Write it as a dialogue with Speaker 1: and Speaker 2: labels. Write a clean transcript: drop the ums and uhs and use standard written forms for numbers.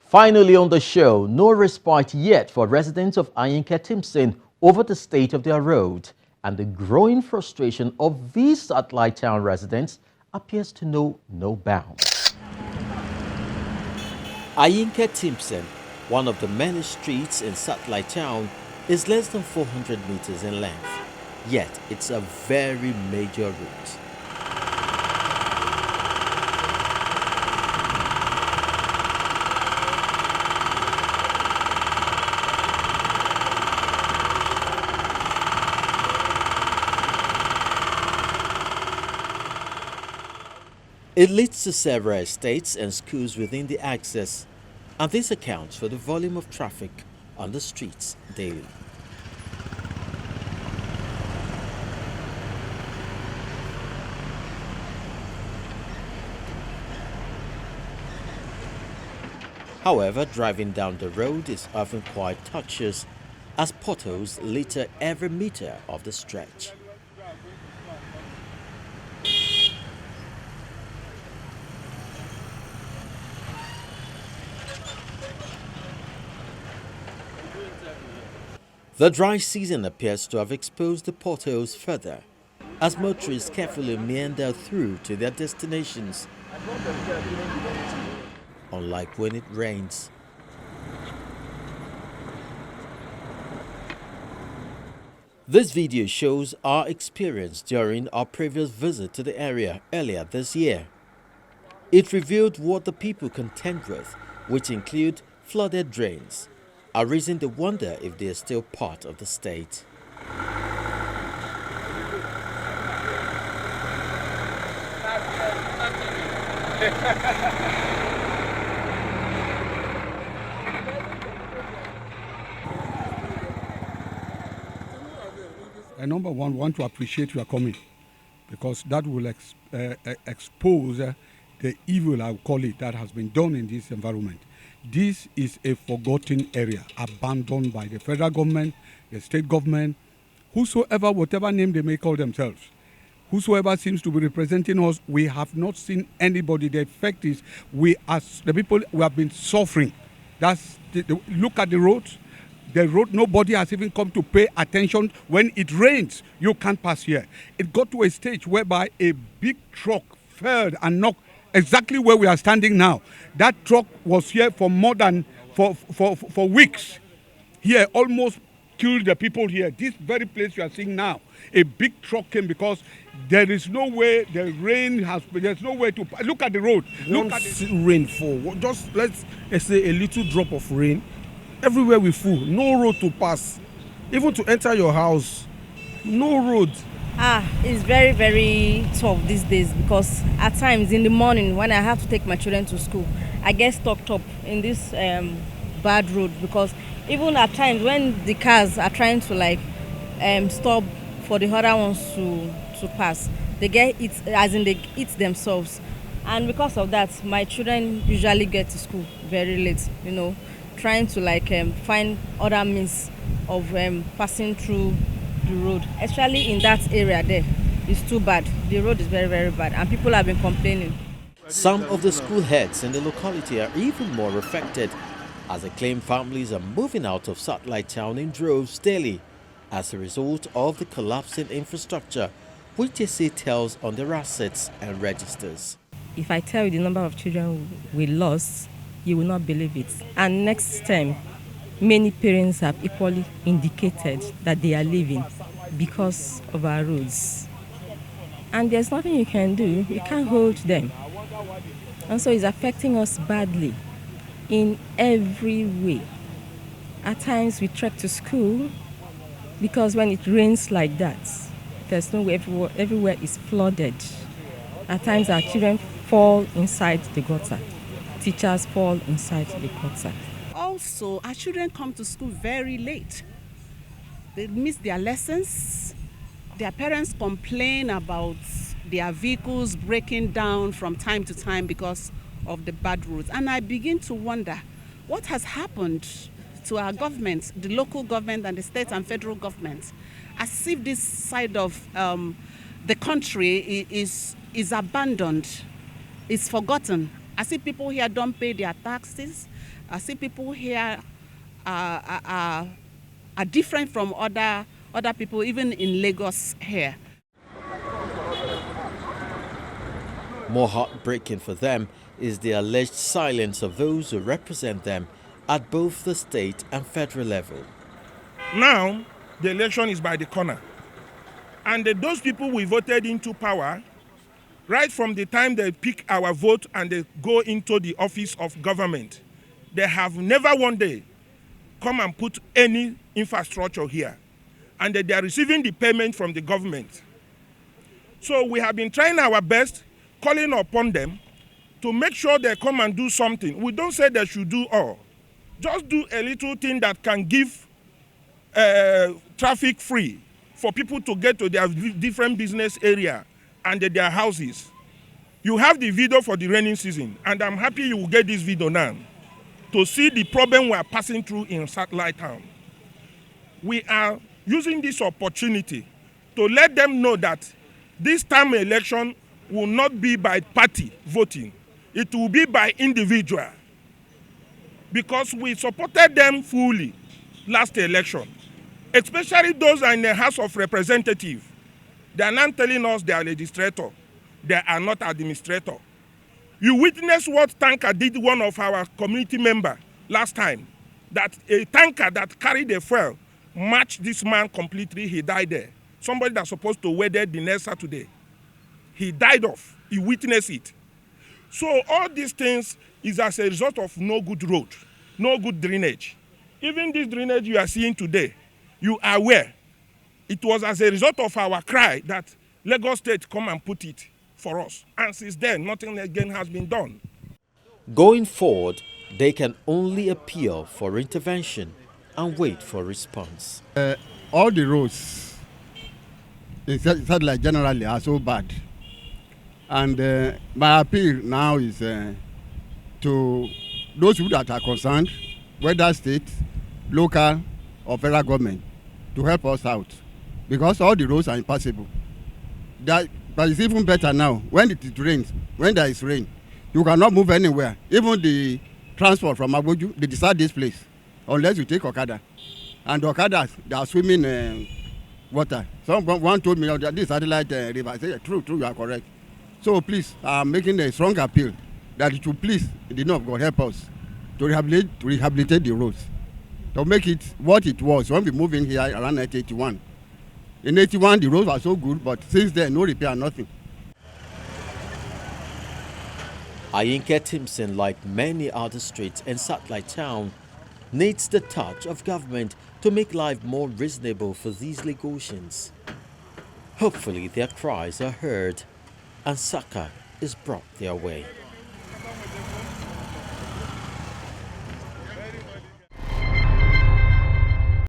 Speaker 1: Finally on the show, no respite yet for residents of Ayinke Timson over the state of their road, and the growing frustration of these satellite town residents appears to know no bounds. Ayinke Timson, one of the many streets in satellite town, is less than 400 meters in length, yet it's a very major route. It leads to several estates and schools within the axis, and this accounts for the volume of traffic on the streets daily. However, driving down the road is often quite tortuous, as potholes litter every meter of the stretch. The dry season appears to have exposed the potholes further, as motorists carefully meander through to their destinations, unlike when it rains. This video shows our experience during our previous visit to the area earlier this year. It revealed what the people contend with, which include flooded drains, a reason to wonder if they are still part of the state.
Speaker 2: Number one, want to appreciate your coming, because that will expose the evil, I will call it, that has been done in this environment. This is a forgotten area, abandoned by the federal government, the state government, whosoever, whatever name they may call themselves. Whosoever seems to be representing us, we have not seen anybody. The effect is we, as the people, we have been suffering. Look at the roads. The road, nobody has even come to pay attention. When it rains, you can't pass here. It got to a stage whereby a big truck fell and knocked exactly where we are standing now. That truck was here for more than for weeks. Here, almost killed the people here. This very place you are seeing now, a big truck came because there is no way. The rain has. There's no way to look at the road. Look at the
Speaker 3: rainfall. Just let's say a little drop of rain. Everywhere we full, no road to pass. Even to enter your house, no road.
Speaker 4: It's very, very tough these days, because at times in the morning when I have to take my children to school, I get stuck up in this bad road, because even at times when the cars are trying to stop for the other ones to pass, they get it, as in they eat themselves. And because of that, my children usually get to school very late, trying to find other means of passing through the road, especially in that area there. It's too bad. The road is very, very bad, and people have been complaining.
Speaker 1: Some of the school heads in the locality are even more affected, as they claim families are moving out of satellite town in droves daily as a result of the collapsing infrastructure, which they say tells on their assets and registers.
Speaker 5: If I tell you the number of children we lost, you will not believe it. And next time, many parents have equally indicated that they are leaving because of our roads. And there's nothing you can do. You can't hold them. And so it's affecting us badly in every way. At times we trek to school because when it rains like that, there's no way, everywhere is flooded. At times our children fall inside the gutter. Teachers fall inside the gutter.
Speaker 6: Also, our children come to school very late. They miss their lessons. Their parents complain about their vehicles breaking down from time to time because of the bad roads. And I begin to wonder what has happened to our government, the local government and the state and federal government, as if this side of the country is abandoned, is forgotten. As if people here don't pay their taxes, I see people here are different from other people, even in Lagos here.
Speaker 1: More heartbreaking for them is the alleged silence of those who represent them at both the state and federal level.
Speaker 3: Now, the election is by the corner. And those people we voted into power, right from the time they pick our vote and they go into the office of government, they have never one day come and put any infrastructure here. And they are receiving the payment from the government. So we have been trying our best, calling upon them to make sure they come and do something. We don't say they should do all. Just do a little thing that can give traffic free for people to get to their different business area and their houses. You have the video for the rainy season, and I'm happy you will get this video now to see the problem we are passing through in Satellite Town. We are using this opportunity to let them know that this time election will not be by party voting. It will be by individual. Because we supported them fully last election, especially those in the House of Representatives. They are not telling us they are legislator. They are not administrator. You witnessed what tanker did one of our community members last time. That a tanker that carried a fuel matched this man completely. He died there. Somebody that's supposed to weather the next Saturday. He died off. He witnessed it. So all these things is as a result of no good road, no good drainage. Even this drainage you are seeing today, you are aware. It was as a result of our cry that Lagos State come and put it for us. And since then, nothing again has been done.
Speaker 1: Going forward, they can only appeal for intervention and wait for response.
Speaker 2: All the roads in Satellite generally are so bad. And my appeal now is to those people that are concerned, whether state, local, or federal government, to help us out. Because all the roads are impassable. But it's even better now, when it rains, when there is rain, you cannot move anywhere. Even the transport from Abuja, they decide this place, unless you take Okada. And Okadas, they are swimming water. One told me that this Satellite river. I said, true, you are correct. So please, I'm making a strong appeal that it will please, in the name of God, help us to rehabilitate the roads, to make it what it was when we moved in here around 1981. In 81, the roads were so good, but since then, no repair, nothing.
Speaker 1: Ayinke Timson, like many other streets in Satellite Town, needs the touch of government to make life more reasonable for these Lagosians. Hopefully their cries are heard and succor is brought their way.